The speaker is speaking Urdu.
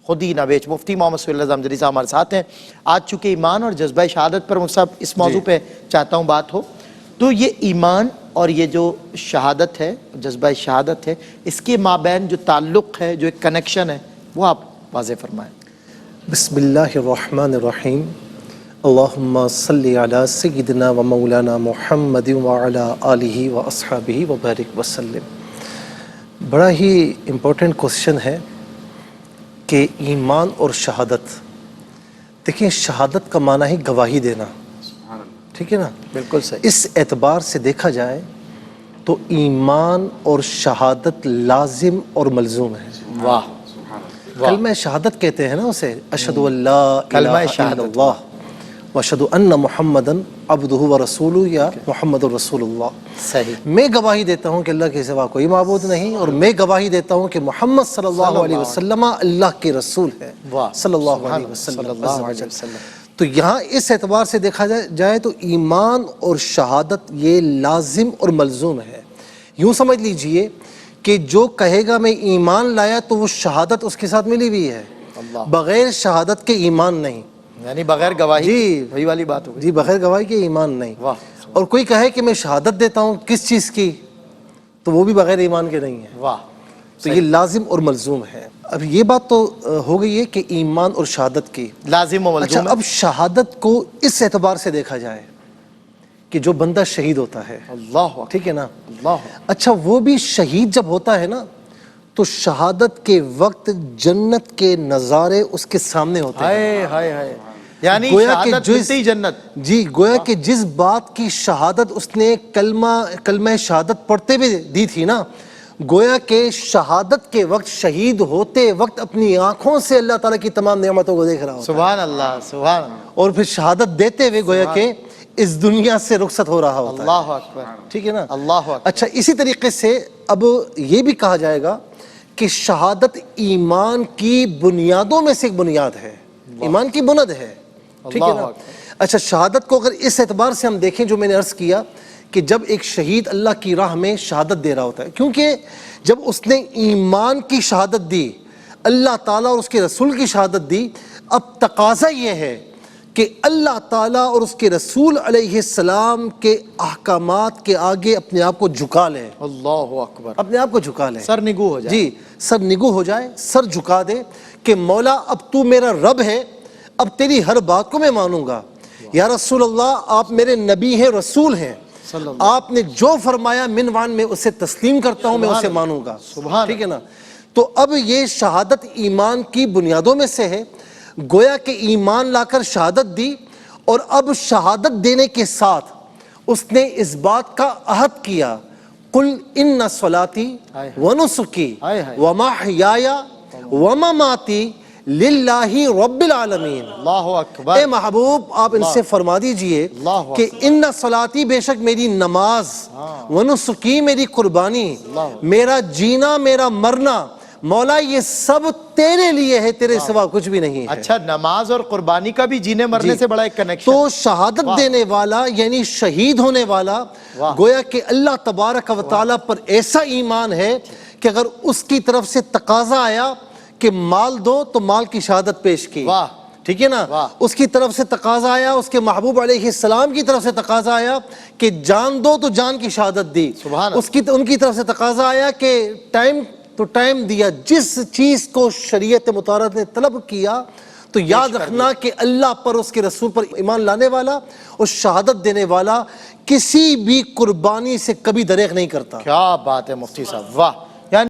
خود ہی نہ بیچ۔ مفتی محمد صلی اللہ علیہ وسلم صاحب ہمارے ساتھ ہیں آج، چونکہ ایمان اور جذبہ شہادت پر مفتی صاحب اس موضوع پہ چاہتا ہوں بات ہو، تو یہ ایمان اور یہ جو شہادت ہے، جذبہ شہادت ہے، اس کے مابین جو تعلق ہے، جو ایک کنیکشن ہے، وہ آپ واضح فرمائیں۔ بسم اللہ الرحمن الرحیم، اللہم صلی علی سیدنا و مولانا محمد وعلی آلہ و اصحابہ وبارک وسلم۔ بڑا ہی امپورٹنٹ کوسچن ہے کہ ایمان اور شہادت، دیکھیں شہادت کا معنی ہے گواہی دینا، ٹھیک ہے نا؟ بالکل صحیح۔ اس اعتبار سے دیکھا جائے تو ایمان اور شہادت لازم اور ملزوم ہے۔ واہ، کلمہ شہادت کہتے ہیں نا اسے، اشہد ان لا کلمہ الہ الا شہادت، اللہ واشہد ان محمدً عبدہ ورسولہ، یا محمد الرسول اللہ۔ صحیح۔ میں گواہی دیتا ہوں کہ اللہ کے سوا کوئی معبود نہیں، اور میں گواہی دیتا ہوں کہ محمد صلی اللہ علیہ وسلم اللہ کے رسول ہے، صلی اللہ علیہ وسلم۔ تو یہاں اس اعتبار سے دیکھا جائے تو ایمان اور شہادت یہ لازم اور ملزوم ہے۔ یوں سمجھ لیجئے کہ جو کہے گا میں ایمان لایا تو وہ شہادت اس کے ساتھ ملی ہوئی ہے، بغیر شہادت کے ایمان نہیں، یعنی بغیر گواہی، جی وہی والی بات ہوگی۔ جی، بغیر گواہی کے ایمان نہیں۔ واہ، اور کوئی کہے کہ میں شہادت دیتا ہوں کس چیز کی، تو وہ بھی بغیر ایمان کے نہیں ہے۔ واہ، تو یہ لازم اور ملزوم ہے۔ اب یہ بات تو ہو گئی ہے کہ ایمان اور شہادت کی، لازم و ملزوم اچھا اب شہادت کو اس اعتبار سے دیکھا جائے کہ جو بندہ شہید ہوتا ہے، اللہ، ٹھیک ہے نا؟ اللہ، اچھا وہ بھی شہید جب ہوتا ہے نا تو شہادت کے وقت جنت کے نظارے اس کے سامنے ہوتے ہیں، ہائے ہائے ہائے، یعنی گویا کہ شہادت ملتی جنت۔ جی، گویا کہ جس بات کی شہادت اس نے کلمہ شہادت پڑھتے ہوئے دی تھی نا، گویا کہ شہادت کے وقت، شہید ہوتے وقت اپنی آنکھوں سے اللہ تعالیٰ کی تمام نعمتوں کو دیکھ رہا ہوتا ہے، سبحان اللہ، سبحان اللہ، اور پھر شہادت دیتے ہوئے گویا کہ اس دنیا سے رخصت ہو رہا ہوتا ہے، اللہ اکبر، ٹھیک ہے نا؟ اللہ اکبر۔ اچھا اسی طریقے سے اب یہ بھی کہا جائے گا کہ شہادت ایمان کی بنیادوں میں سے ایک بنیاد ہے، ایمان کی بنیاد ہے، ٹھیک ہے نا؟ اچھا شہادت کو اگر اس اعتبار سے ہم دیکھیں جو میں نے عرض کیا کہ جب ایک شہید اللہ کی راہ میں شہادت دے رہا ہوتا ہے، کیونکہ جب اس نے ایمان کی شہادت دی، اللہ تعالیٰ اور اس کے رسول کی شہادت دی، اب تقاضا یہ ہے کہ اللہ تعالیٰ اور اس کے رسول علیہ السلام کے احکامات کے آگے اپنے آپ کو جھکا لے، اللہ اکبر، اپنے آپ کو جھکا لے، سر نگو ہو جائے۔ جی، سر نگو ہو جائے، سر جھکا دے کہ مولا اب تو میرا رب ہے، اب تیری ہر بات کو میں مانوں گا، یا رسول اللہ آپ میرے نبی ہیں، رسول ہیں، آپ نے جو فرمایا من وان میں اسے تسلیم کرتا ہوں، میں اسے مانوں گا، ٹھیک ہے نا؟ تو اب یہ شہادت ایمان کی بنیادوں میں سے ہے، گویا کہ ایمان لا کر شہادت دی، اور اب شہادت دینے کے ساتھ اس نے اس بات کا عہد کیا، قل ان صلاتی ونسکی ومحیای ومماتی للہ رب العالمین۔ اللہ اکبر، اے محبوب آپ ان سے فرما دیجئے کہ ان صلاتی بے شک میری نماز، ونسکی میری قربانی، میرا جینا میرا مرنا، مولا یہ سب تیرے لیے ہے، تیرے سوا کچھ بھی نہیں ہے۔ اچھا نماز اور قربانی کا بھی جینے مرنے سے بڑا ایک کنیکشن۔ تو شہادت دینے والا یعنی شہید ہونے والا گویا کہ اللہ تبارک و تعالیٰ پر ایسا ایمان ہے کہ اگر اس کی طرف سے تقاضا آیا کہ مال دو تو مال کی شہادت پیش کی، ٹھیک ہے نا؟ اس کی طرف سے تقاضا آیا، اس کے محبوب علیہ السلام کی طرف سے تقاضا آیا کہ جان دو تو جان کی شہادت دی، ان کی طرف سے تقاضا آیا کہ ٹائم تو ٹائم دیا، جس چیز کو شریعت مطہرہ نے طلب کیا تو یاد رکھنا کہ اللہ پر، اس کے رسول پر ایمان لانے والا اور شہادت دینے والا کسی بھی قربانی سے کبھی دریغ نہیں کرتا۔ کیا بات ہے مفتی صاحب، واہ۔